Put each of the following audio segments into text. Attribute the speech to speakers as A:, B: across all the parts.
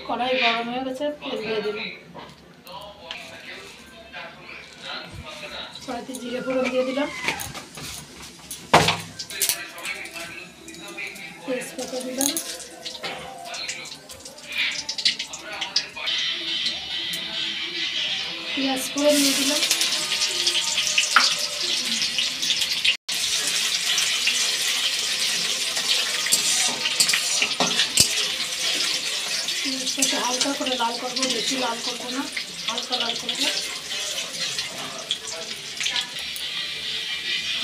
A: কড়াই গরম হয়ে গেছে, তেল দিয়ে দিলাম। কড়াইতে জিরে ফোড়ন দিয়ে দিলাম, তেজপাতা দিলাম, পেঁয়াজ ফোড়ন দিয়ে দিলাম, পেঁয়াজটাকে হালকা করে লাল করবো, বেশি লাল করবো না, হালকা লাল করবো।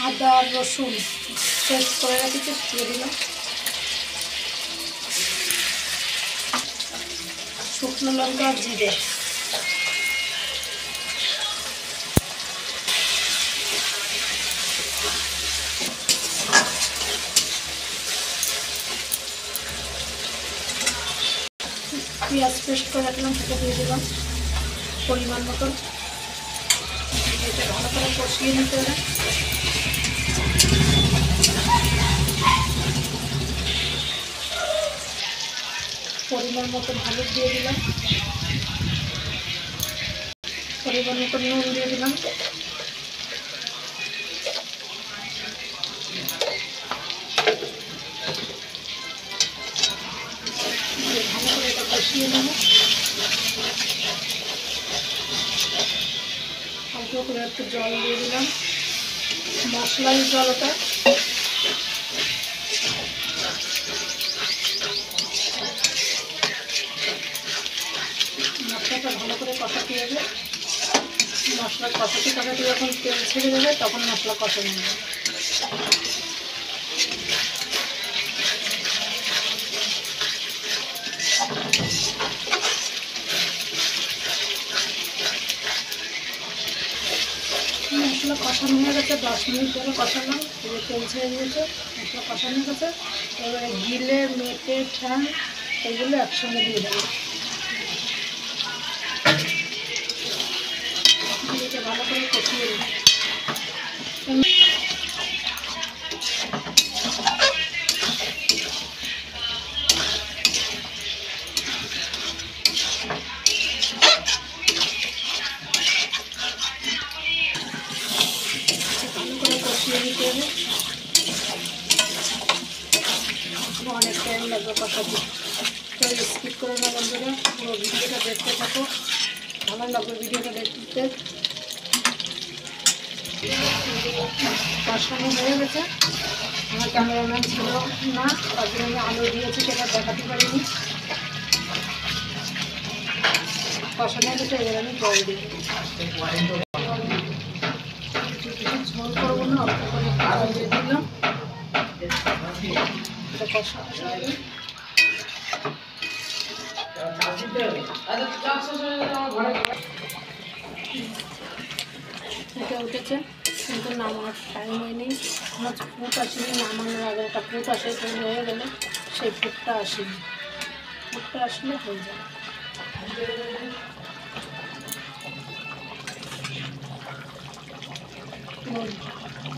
A: আদা রসুন পেস্ট করে রাখিতে দিয়ে দিলাম, শুকনো লঙ্কা আর জিরে, পেঁয়াজ পেস্ট করে রাখলাম, সেটা দিয়ে দিলাম পরিমাণ মতন। এটা ভালো করে কষিয়ে নিতে হবে। পরিমাণ মতন হলুদ দিয়ে দিলাম, পরিমাণ মতন নুন দিয়ে দিলাম, ভালো করে এটা কষিয়ে নেব। অল্প করে একটু জল দিয়ে দিলাম, মশলার জলটা। মশলাটা ভালো করে কষাতে হবে। মশলা কষাতে যখন তেল ছেড়ে দেবে তখন মশলা কষানো নেবে। মশলা কষানো হয়ে গেছে, 10 মিনিট ধরে কষালাম, তেল ছেড়ে দিয়েছে, মশলা কষানো হয়ে গেছে। এবারে গিলে মেটে ঠ্যাং এগুলো একসঙ্গে দিয়ে দেবো। ভালো করে কষিয়ে দেবো। অনেক টাইম লাগবে কষাতে, তো স্কিপ করে না বন্ধুরা, পুরো ভিডিওটা দেখতে থাকো, ভালো লাগবে ভিডিওটা দেখতে। কষানো হয়ে গেছে, আমার ক্যামেরাম্যান ছিল না, তার জন্য আমি আলু দিয়েছি, সেটা দেখাতে পারিনি। কষানো হয়ে গেছে, এবার আমি জল দিই। ঝোল করবো না, অল্প করে জল দিয়ে দিলাম। এটা কষা হবে। এটা উঠেছে, কিন্তু নামার টাইম হয়নি। আমার ফুট আসেনি, নামানোর আগে একটা ফুট আসে, তৈরি হয়ে গেলে সেই ফুটটা আসেনি। ফুটটা আসলে হয়ে যাবে।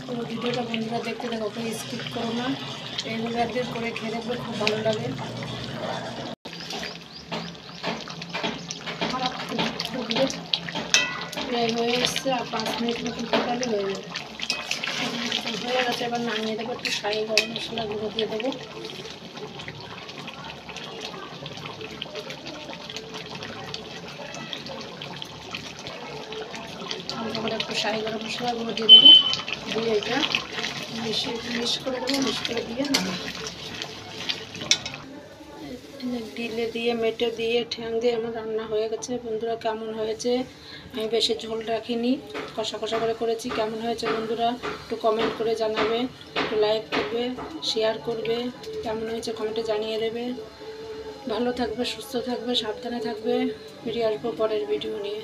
A: পুরো ভিডিওটা বন্ধুরা দেখতে দেখো, কেউ স্কিপ করো না। এইগুলো একদিন করে খেয়ে দেখবে, খুব ভালো লাগে। প্রায় হয়ে এসছে, আর 5 মিনিট মতন ফুটালে হয়ে যাবে। হয়ে গেছে, এবার নামিয়ে দেবো। একটু শাহি গরম মশলা গুঁড়ো দিয়ে দেবো। অল্প করে একটু শাহি গরম মশলা গুঁড়ো দিয়ে দেবো, দিয়ে এটা মিক্স করে দেবো। মিক্স করে দিয়ে নামাবো। ডিলে দিয়ে মেটে দিয়ে ঠ্যাং দিয়ে আমার রান্না হয়ে গেছে। বন্ধুরা কেমন হয়েছে? আমি বেশি ঝোল রাখিনি, কষা কষা করে করেছি। কেমন হয়েছে বন্ধুরা একটু কমেন্ট করে জানাবে, একটু লাইক করবে, শেয়ার করবে। কেমন হয়েছে কমেন্টে জানিয়ে দেবে। ভালো থাকবে, সুস্থ থাকবে, সাবধানে থাকবে। ফিরে আসবো পরের ভিডিও নিয়ে।